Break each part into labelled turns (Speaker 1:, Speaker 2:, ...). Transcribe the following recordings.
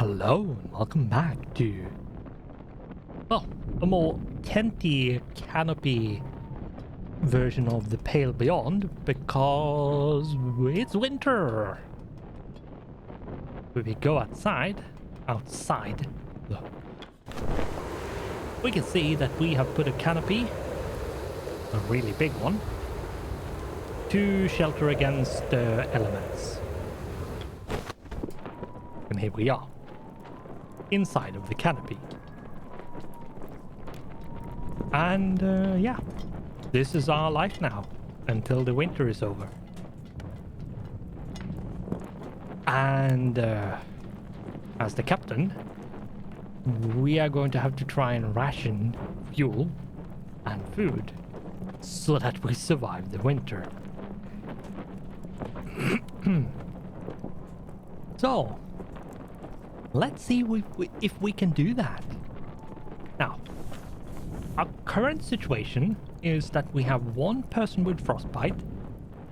Speaker 1: Hello and welcome back to, well, a more tenty canopy version of the Pale Beyond, because it's winter. When we go outside, look, we can see that we have put a canopy, a really big one, to shelter against elements. And here we are, inside of the canopy. And yeah, this is our life now until the winter is over. And as the captain, we are going to have to try and ration fuel and food so that we survive the winter. So let's see if we can do that. Now, our current situation is that we have one person with frostbite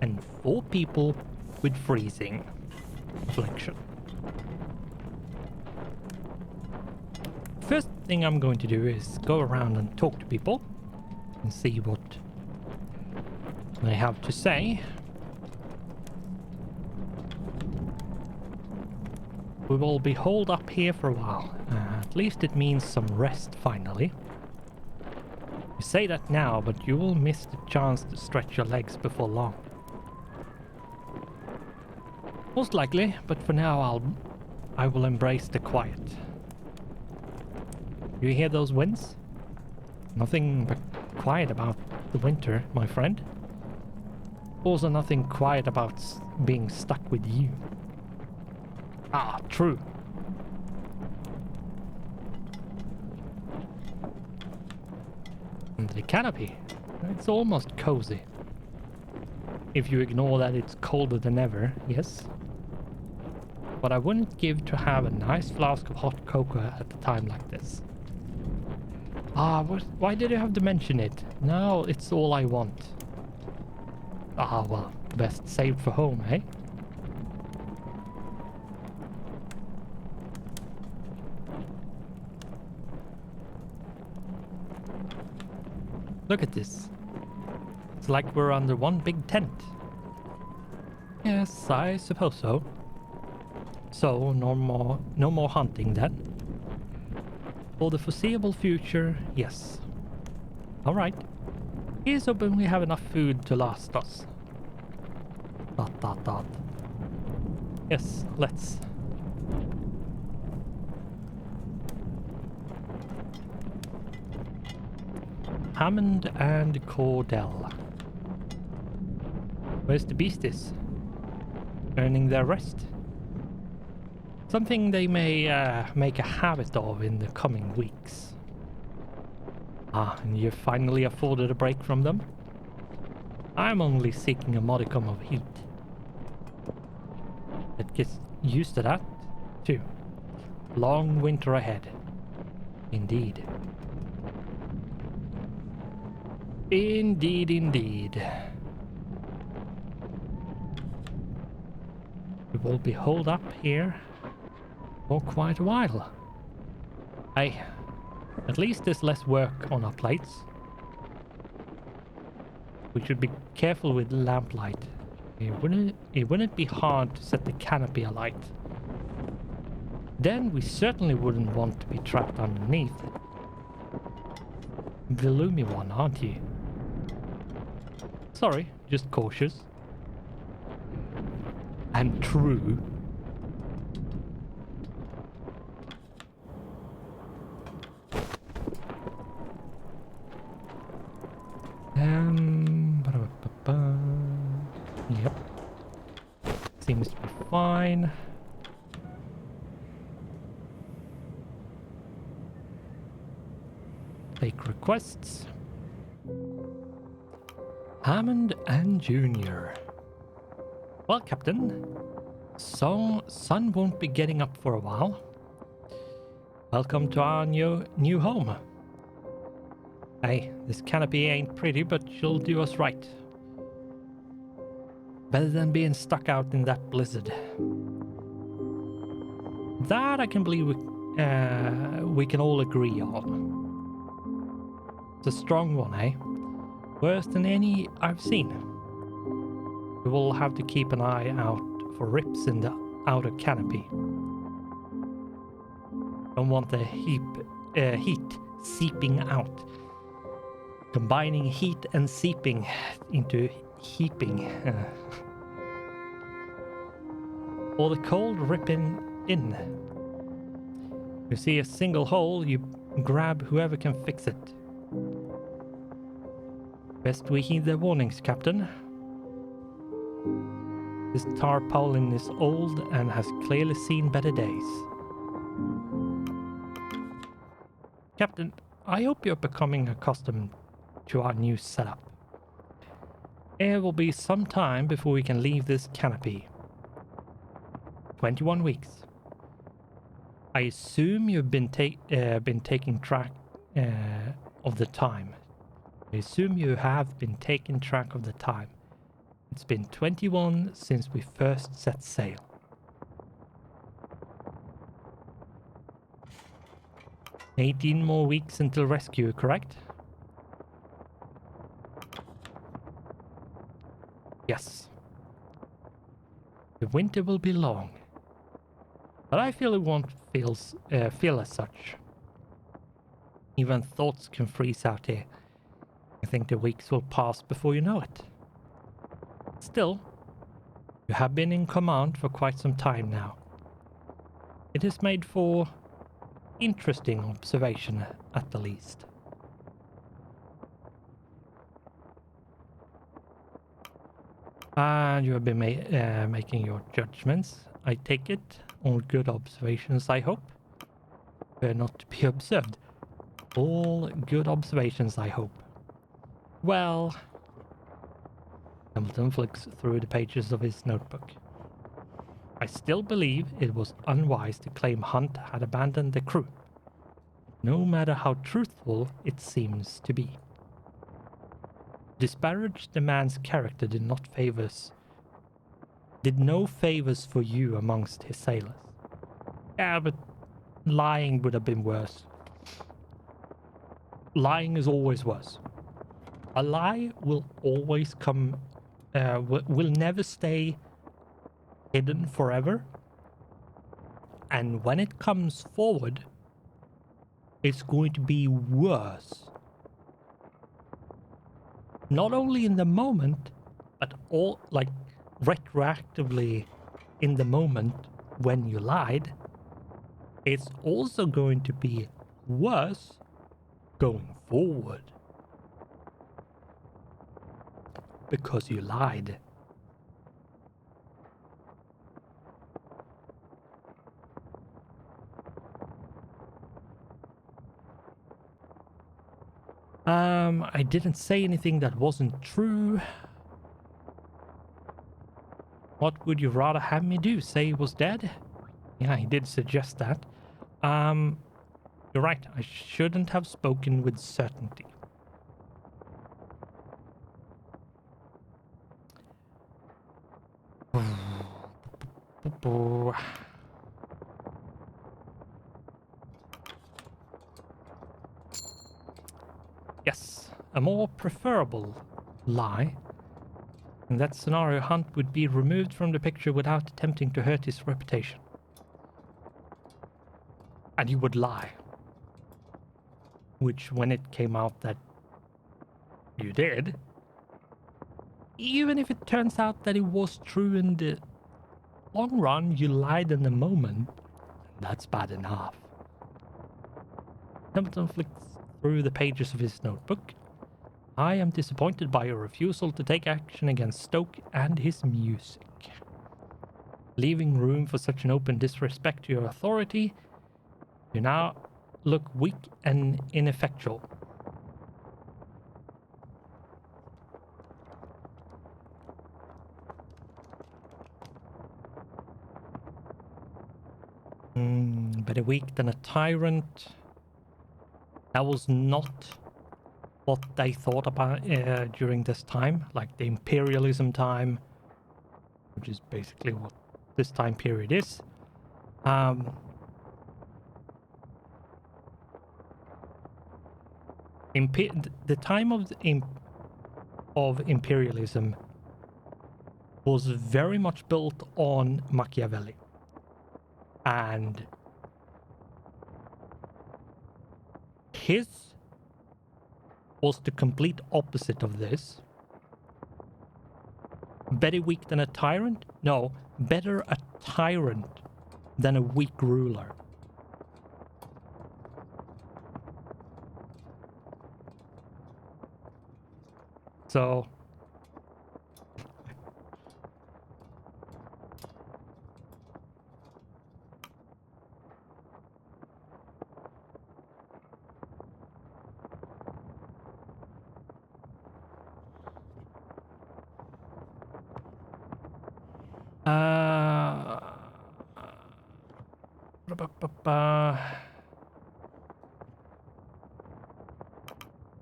Speaker 1: and 4 people with freezing affliction. First thing I'm going to do is go around and talk to people and see what they have to say. We will be holed up here for a while. At least it means some rest finally. You say that now, but you will miss the chance to stretch your legs before long. Most likely, but for now I will embrace the quiet. You hear those winds? Nothing but quiet about the winter, my friend. Also nothing quiet about being stuck with you. Ah, true. And the canopy, it's almost cozy. If you ignore that it's colder than ever, yes. But I wouldn't give to have a nice flask of hot cocoa at a time like this. Ah, why did you have to mention it? Now it's all I want. Ah, well, best saved for home, eh? Look at this. It's like we're under one big tent. Yes, I suppose so. So, no more hunting then. For the foreseeable future, yes. Alright. Here's hoping we have enough food to last us. ... Yes, let's. Hammond and Cordell. Where's the beasties? Earning their rest? Something they may make a habit of in the coming weeks. Ah, and you've finally afforded a break from them? I'm only seeking a modicum of heat. But get used to that, too. Long winter ahead. Indeed. Indeed, indeed. We will be holed up here for quite a while. Hey, at least there's less work on our plates. We should be careful with lamplight. It wouldn't be hard to set the canopy alight. Then we certainly wouldn't want to be trapped underneath. The gloomy one, aren't you? Sorry, just cautious. And true. Yep. Seems to be fine. Take requests. Hammond and Junior. Well, Captain, so sun won't be getting up for a while. Welcome to our new home. Hey, this canopy ain't pretty, but she'll do us right. Better than being stuck out in that blizzard. That I can believe we can all agree on. It's a strong one, eh? Worse than any I've seen. We will have to keep an eye out for rips in the outer canopy. Don't want the heat seeping out. Combining heat and seeping into heaping. Or the cold ripping in. You see a single hole, you grab whoever can fix it. Best we heed the warnings, Captain. This tarpaulin is old and has clearly seen better days. Captain, I hope you're becoming accustomed to our new setup. It will be some time before we can leave this canopy. 21 weeks. I assume you've been taking track of the time. I assume you have been taking track of the time. It's been 21 since we first set sail. "18 more weeks until rescue, correct?" Yes. The winter will be long. But I feel it won't feel as such. Even thoughts can freeze out here. I think the weeks will pass before you know it. Still, you have been in command for quite some time now. It has made for interesting observation, at the least. And you have been making your judgments, I take it. All good observations, I hope. Not to be observed. All good observations, I hope. Well... Hamilton flicks through the pages of his notebook. I still believe it was unwise to claim Hunt had abandoned the crew, no matter how truthful it seems to be. Disparage the man's character did no favors for you amongst his sailors. Yeah, but lying would have been worse. Lying is always worse. A lie will always come, will never stay hidden forever. And when it comes forward, it's going to be worse. Not only in the moment, but all, like, retroactively in the moment when you lied. It's also going to be worse going forward. Because you lied. I didn't say anything that wasn't true. What would you rather have me do? Say he was dead? Yeah, he did suggest that. You're right, I shouldn't have spoken with certainty. Yes, a more preferable lie. In that scenario, Hunt would be removed from the picture without attempting to hurt his reputation. And he would lie. Which, when it came out that you did, even if it turns out that it was true in the long run, you lied in the moment, that's bad enough. Templeton flicks through the pages of his notebook. I am disappointed by your refusal to take action against Stoke and his music. Leaving room for such an open disrespect to your authority, you now look weak and ineffectual. Better weak than a tyrant. That was not what they thought about during this time, like the imperialism time, which is basically what this time period is. The time of imperialism was very much built on Machiavelli. And his was the complete opposite of this. Better weak than a tyrant? No, better a tyrant than a weak ruler. So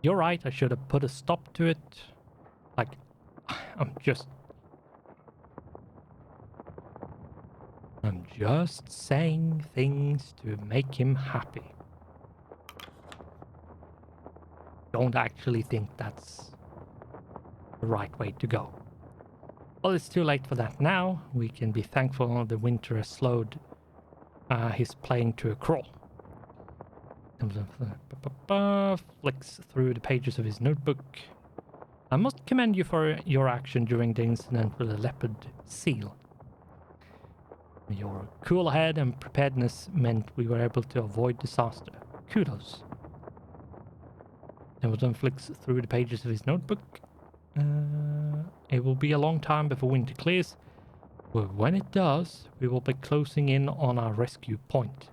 Speaker 1: you're right, I should have put a stop to it. Like, I'm just saying things to make him happy. Don't actually think that's the right way to go. Well, it's too late for that now. We can be thankful the winter has slowed his playing to a crawl. Flicks through the pages of his notebook. I must commend you for your action during the incident with the leopard seal. Your cool head and preparedness meant we were able to avoid disaster. Kudos. Templeton flicks through the pages of his notebook. It will be a long time before winter clears, but when it does, we will be closing in on our rescue point,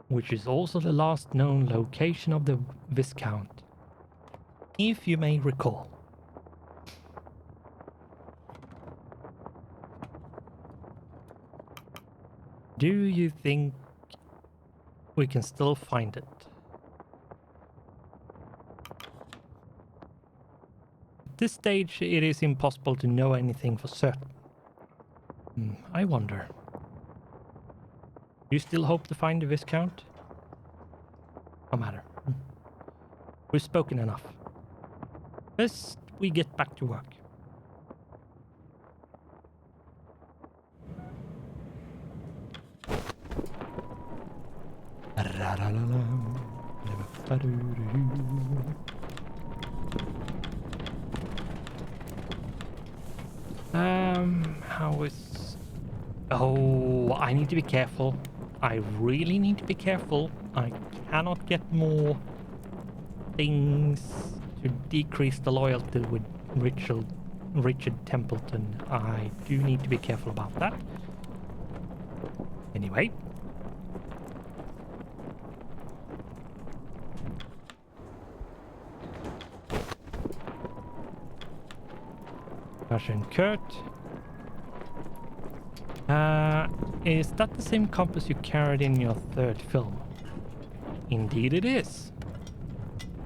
Speaker 1: which is also the last known location of the Viscount, if you may recall. Do you think we can still find it? At this stage, it is impossible to know anything for certain. I wonder. Do you still hope to find the Viscount? No matter. We've spoken enough. Best we get back to work. How is... Oh, I need to be careful. I really need to be careful. I cannot get more things to decrease the loyalty with Richard Templeton. I do need to be careful about that. Anyway. Russian Kurt. Is that the same compass you carried in your third film? Indeed it is.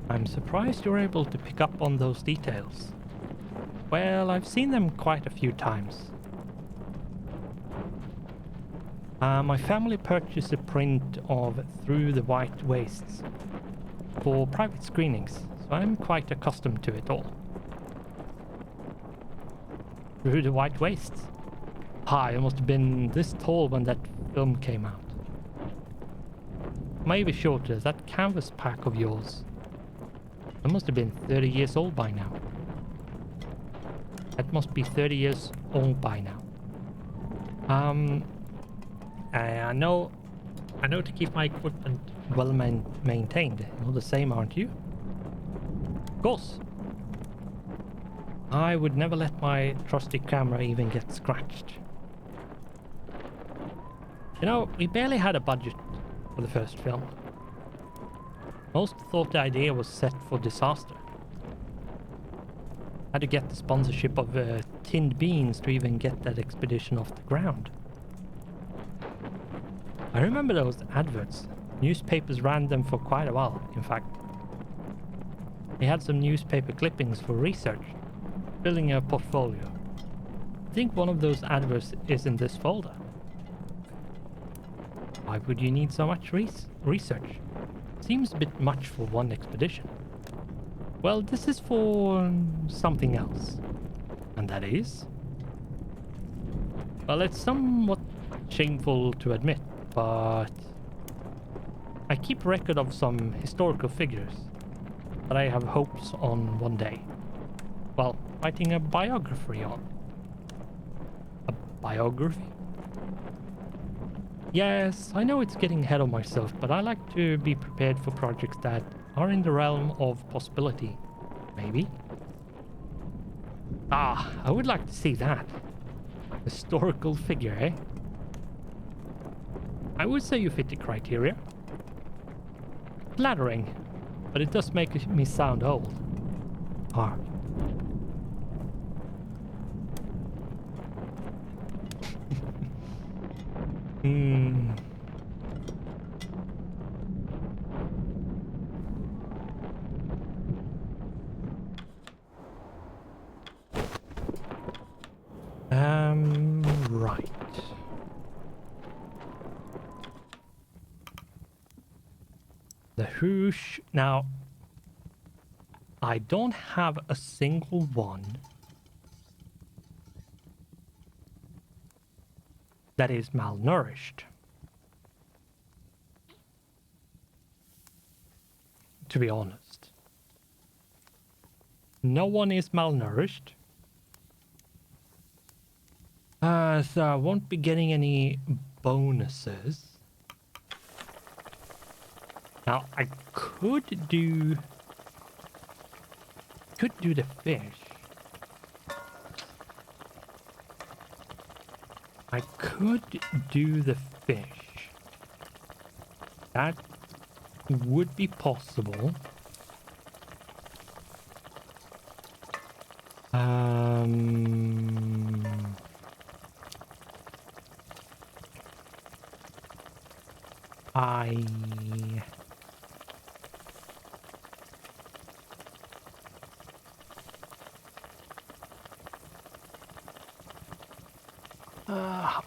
Speaker 1: I'm surprised you're able to pick up on those details. Well, I've seen them quite a few times. My family purchased a print of Through the White Wastes for private screenings, so I'm quite accustomed to it all. Through the White Wastes? I must have been this tall when that film came out. Maybe shorter. That canvas pack of yours, it must have been 30 years old by now. That must be 30 years old by now. I know to keep my equipment well maintained. You're the same, aren't you? Of course. I would never let my trusty camera even get scratched. You know, we barely had a budget for the first film. Most thought the idea was set for disaster. Had to get the sponsorship of tinned beans to even get that expedition off the ground. I remember those adverts. Newspapers ran them for quite a while, in fact. They had some newspaper clippings for research, building a portfolio. I think one of those adverts is in this folder. Why would you need so much research? Seems a bit much for one expedition. Well, this is for something else. And that is? Well, it's somewhat shameful to admit, but I keep record of some historical figures that I have hopes on one day. Well, writing a biography on. A biography? Yes, I know it's getting ahead of myself, but I like to be prepared for projects that are in the realm of possibility. Maybe? Ah, I would like to see that. Historical figure, eh? I would say you fit the criteria. Flattering, but it does make me sound old. Ah. Hmm. Right. The hoosh. Now, I don't have a single one that is malnourished. To be honest. No one is malnourished. So I won't be getting any bonuses. Now, I could do the fish. I could do the fish. That would be possible.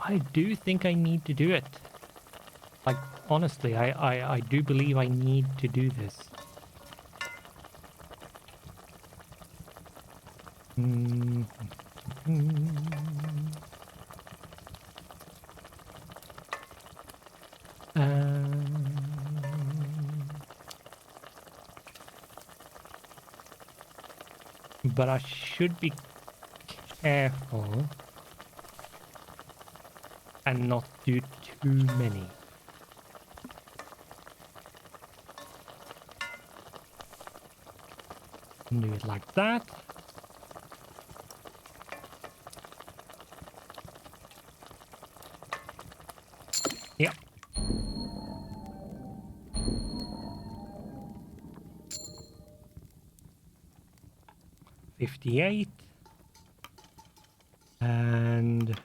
Speaker 1: I do think I need to do it. Like, honestly, I do believe I need to do this. But I should be careful and not do too many. Do it like that. Yep. $58 and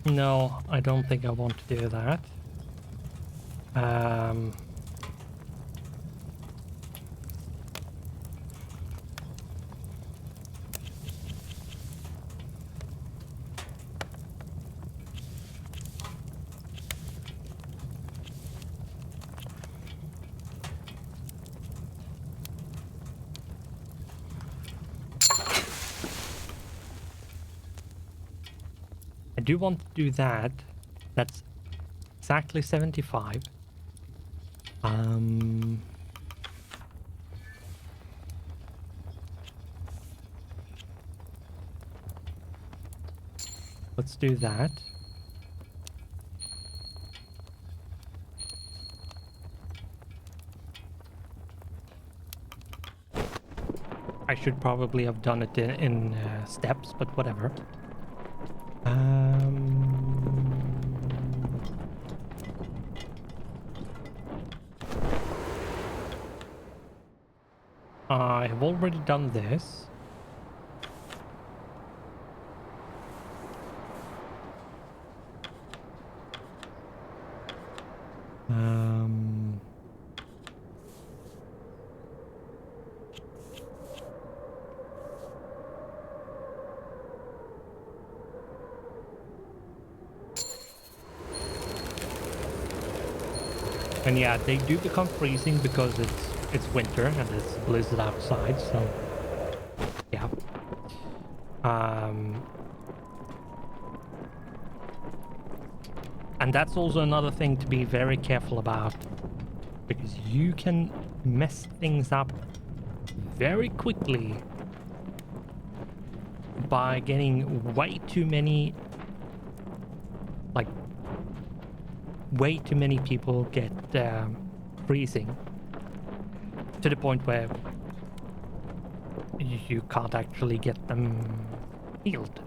Speaker 1: no, I don't think I want to do that. I do want to do that. That's exactly 75. Let's do that. I should probably have done it in steps, but whatever. I have already done this. And yeah, they do become freezing because it's winter and it's blizzard outside, so yeah. And that's also another thing to be very careful about, because you can mess things up very quickly by getting way too many, like, way too many people get freezing to the point where you can't actually get them healed.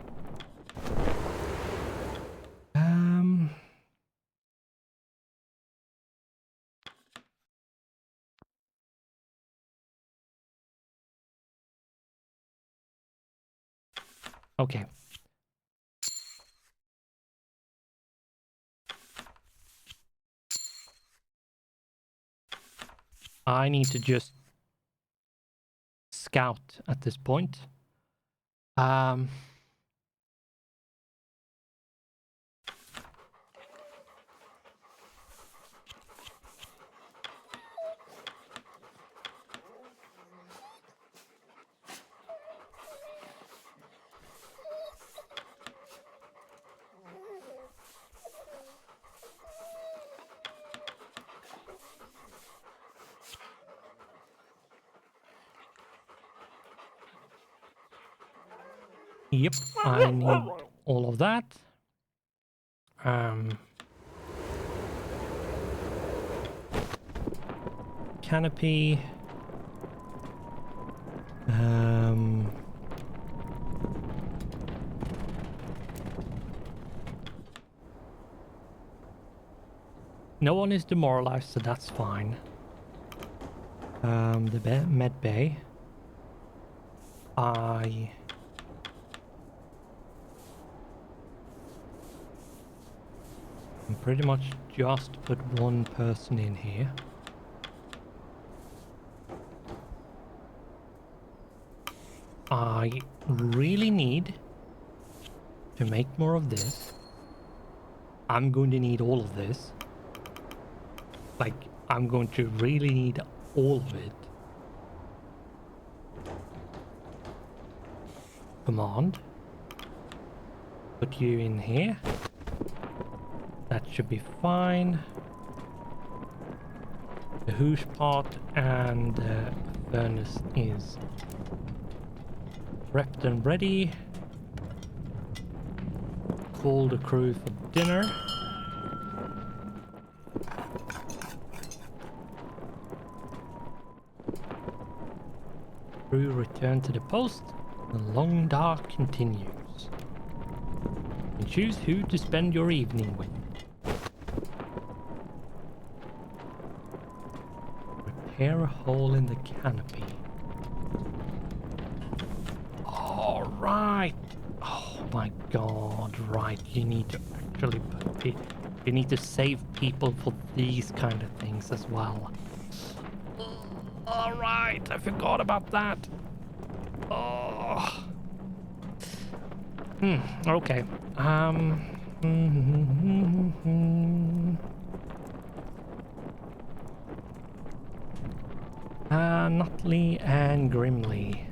Speaker 1: Okay. I need to just scout at this point. Yep, I need all of that. Canopy. No one is demoralized, so that's fine. The med bay. I'm pretty much just put one person in here. I really need to make more of this. I'm going to need all of this. Like, I'm going to really need all of it. Command. Put you in here. That should be fine. The hoosh pot and the furnace is prepped and ready. Call the crew for dinner. Crew return to the post. The long dark continues. And choose who to spend your evening with. Repair a hole in the canopy. All right. Oh my god, right. You need to actually put you need to save people for these kind of things as well. All right, I forgot about that. Oh. Okay. Nutley and Grimly.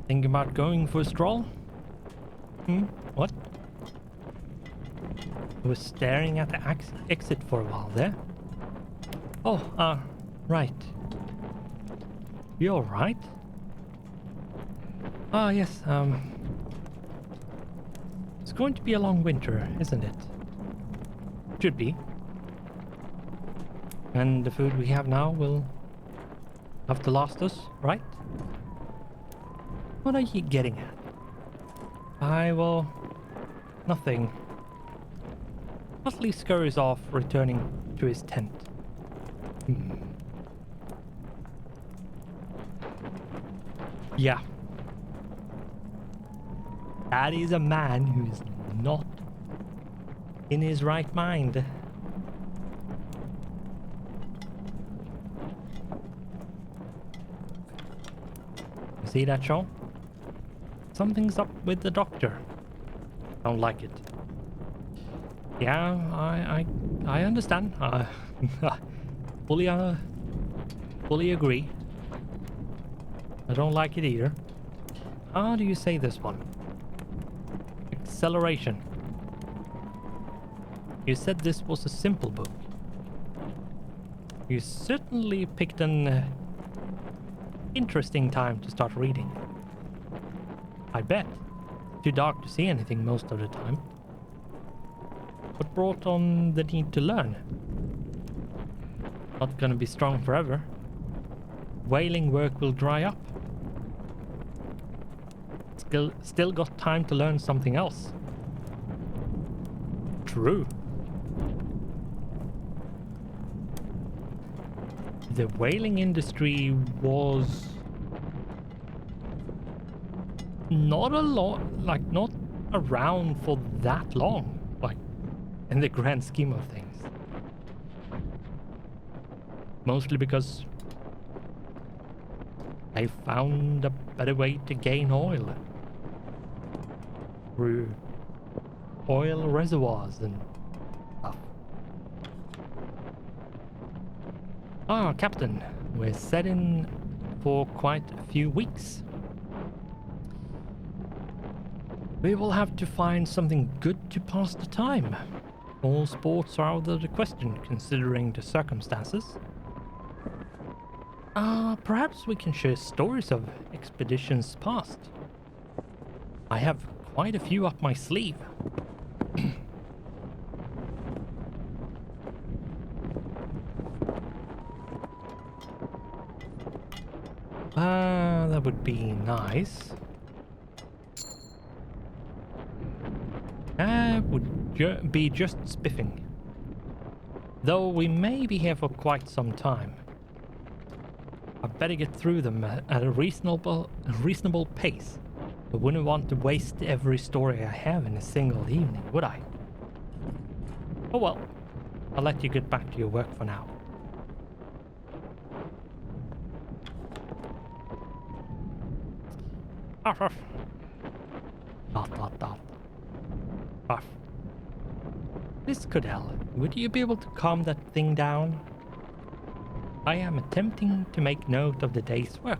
Speaker 1: Think about going for a stroll? What? I was staring at the exit for a while there. Oh, right. You alright? Ah, yes, it's going to be a long winter, isn't it? Should be. And the food we have now will have to last us, right? What are you getting at? Nothing. Nutley scurries off, returning to his tent. Yeah. That is a man who is not in his right mind. You see that, Sean? Something's up with the doctor. Don't like it. Yeah, I understand. Fully fully agree. I don't like it either. How do you say this one? Acceleration. You said this was a simple book. You certainly picked an interesting time to start reading. I bet. Too dark to see anything most of the time. What brought on the need to learn? Not gonna be strong forever. Whaling work will dry up. Still got time to learn something else. True. The whaling industry was not a lot, like not around for that long, like in the grand scheme of things. Mostly because they found a better way to gain oil through oil reservoirs and stuff. Ah, Captain, we're set in for quite a few weeks. We will have to find something good to pass the time. All sports are out of the question considering the circumstances. Perhaps we can share stories of expeditions past. I have quite a few up my sleeve. That would be nice. That would be just spiffing. Though we may be here for quite some time. I better get through them at a reasonable pace. I wouldn't want to waste every story I have in a single evening, would I? Oh well, I'll let you get back to your work for now. Arf, arf. Dot. Arf. Miss Cordell, would you be able to calm that thing down? I am attempting to make note of the day's work.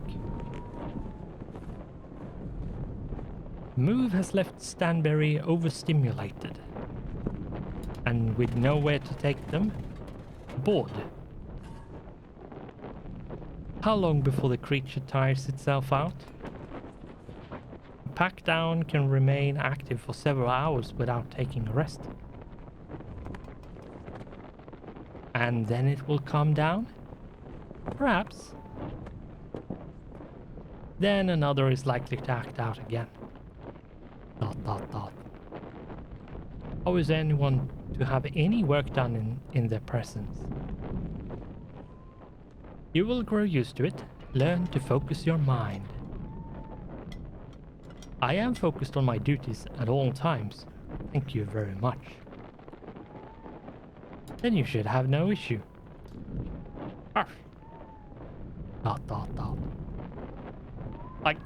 Speaker 1: Move has left Stanberry overstimulated, and with nowhere to take them, bored. How long before the creature tires itself out? A pack down can remain active for several hours without taking a rest. And then it will calm down? Perhaps. Then another is likely to act out again. ... How is anyone to have any work done in their presence? You will grow used to it. Learn to focus your mind. I am focused on my duties at all times. Thank you very much. Then you should have no issue. Arf. ... Like,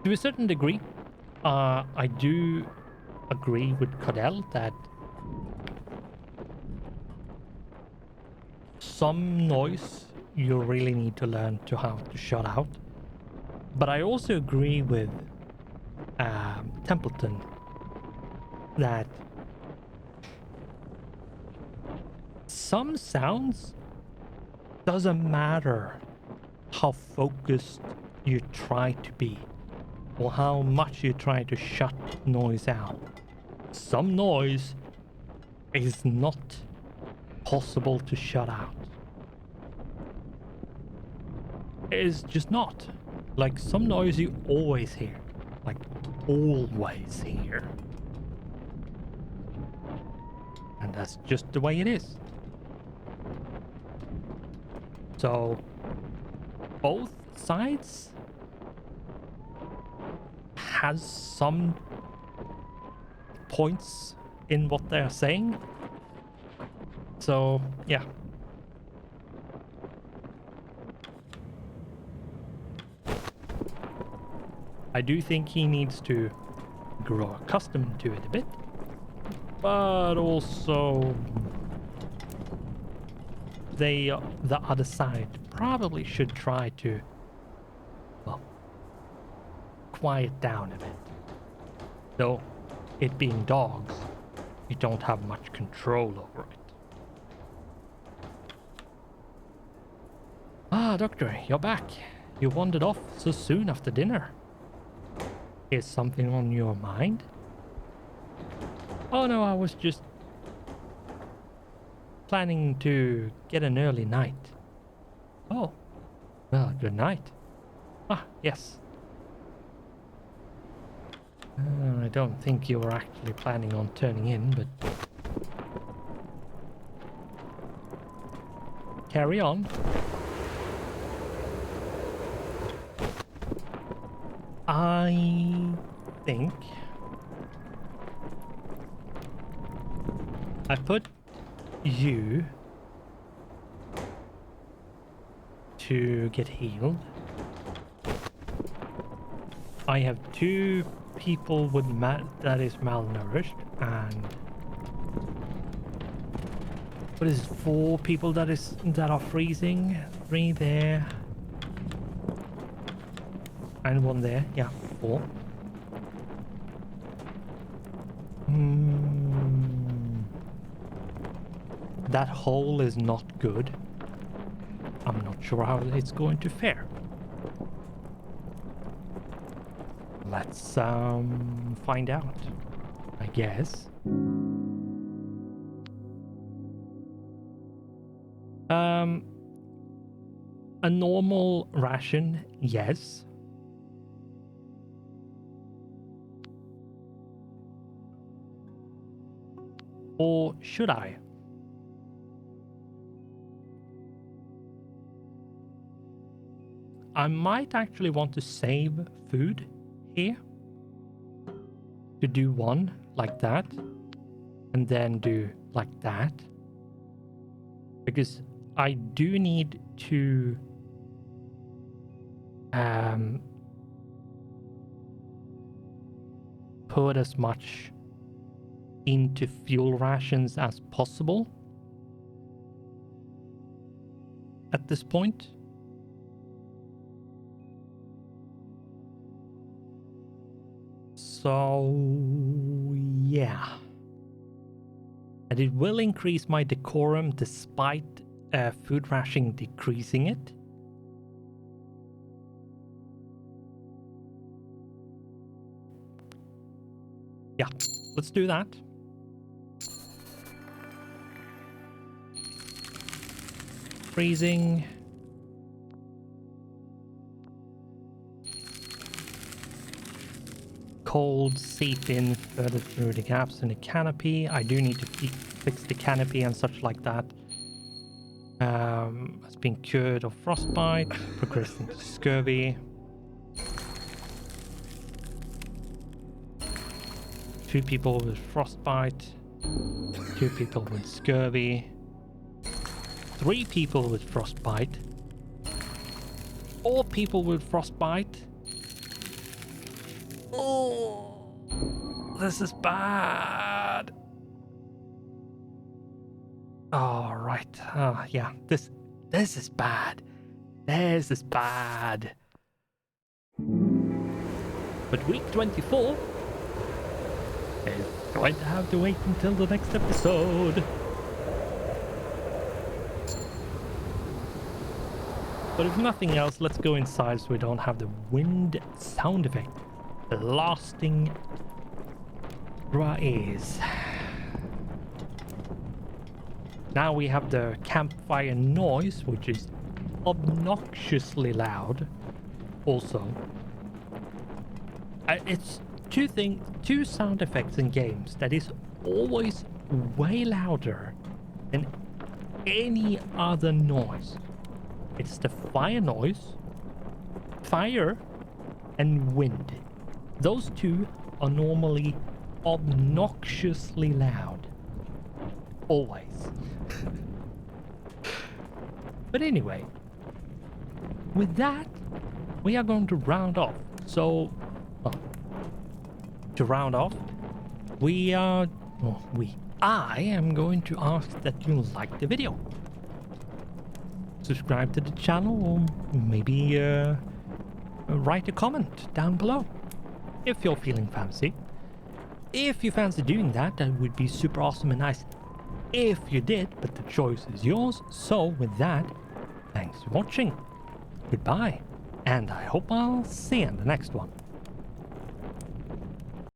Speaker 1: to a certain degree, I do agree with Cordell that some noise you really need to learn to how to shut out. But I also agree with Templeton that some sounds, doesn't matter how focused you try to be or how much you try to shut noise out. Some noise is not possible to shut out. It is just not. Like, some noise you always hear. Like, always hear. And that's just the way it is. So, both sides has some points in what they're saying. So, yeah. I do think he needs to grow accustomed to it a bit. But also, the other side probably should try to, well, quiet down a bit. Though, it being dogs, you don't have much control over it. Ah, Doctor, you're back. You wandered off so soon after dinner. Is something on your mind? Oh no, I was just planning to get an early night. Oh, well, good night. Ah, yes. I don't think you were actually planning on turning in, but... carry on. I think I put you to get healed. I have 2 people with that is malnourished, and what is it, 4 people that are freezing. 3 there. And 1 there. Yeah, 4. That hole is not good. I'm not sure how it's going to fare. Let's find out, I guess. A normal ration, yes. Or should I? I might actually want to save food here. To do 1 like that. And then do like that. Because I do need to put as much into fuel rations as possible at this point. So yeah, and it will increase my decorum despite food ration decreasing it. Yeah, let's do that. Freezing. Cold seep in further through the gaps in the canopy. I do need to fix the canopy and such like that. Has been cured of frostbite, progressed into scurvy. 2 people with frostbite, 2 people with scurvy, 3 people with frostbite, 4 people with frostbite. Oh, this is bad. All right. Yeah, this is bad. This is bad. But week 24 is going to have to wait until the next episode. But if nothing else, let's go inside so we don't have the wind sound effect blasting through our ears. Now we have the campfire noise, which is obnoxiously loud. Also, it's two sound effects in games that is always way louder than any other noise. It's the fire noise, fire, and wind. Those two are normally obnoxiously loud. Always. But anyway, with that, we are going to round off. So, to round off, I am going to ask that you like the video. Subscribe to the channel, or maybe write a comment down below if you're feeling fancy. If you fancy doing that, that would be super awesome and nice if you did, but the choice is yours. So with that, thanks for watching, goodbye, and I hope I'll see you in the next one.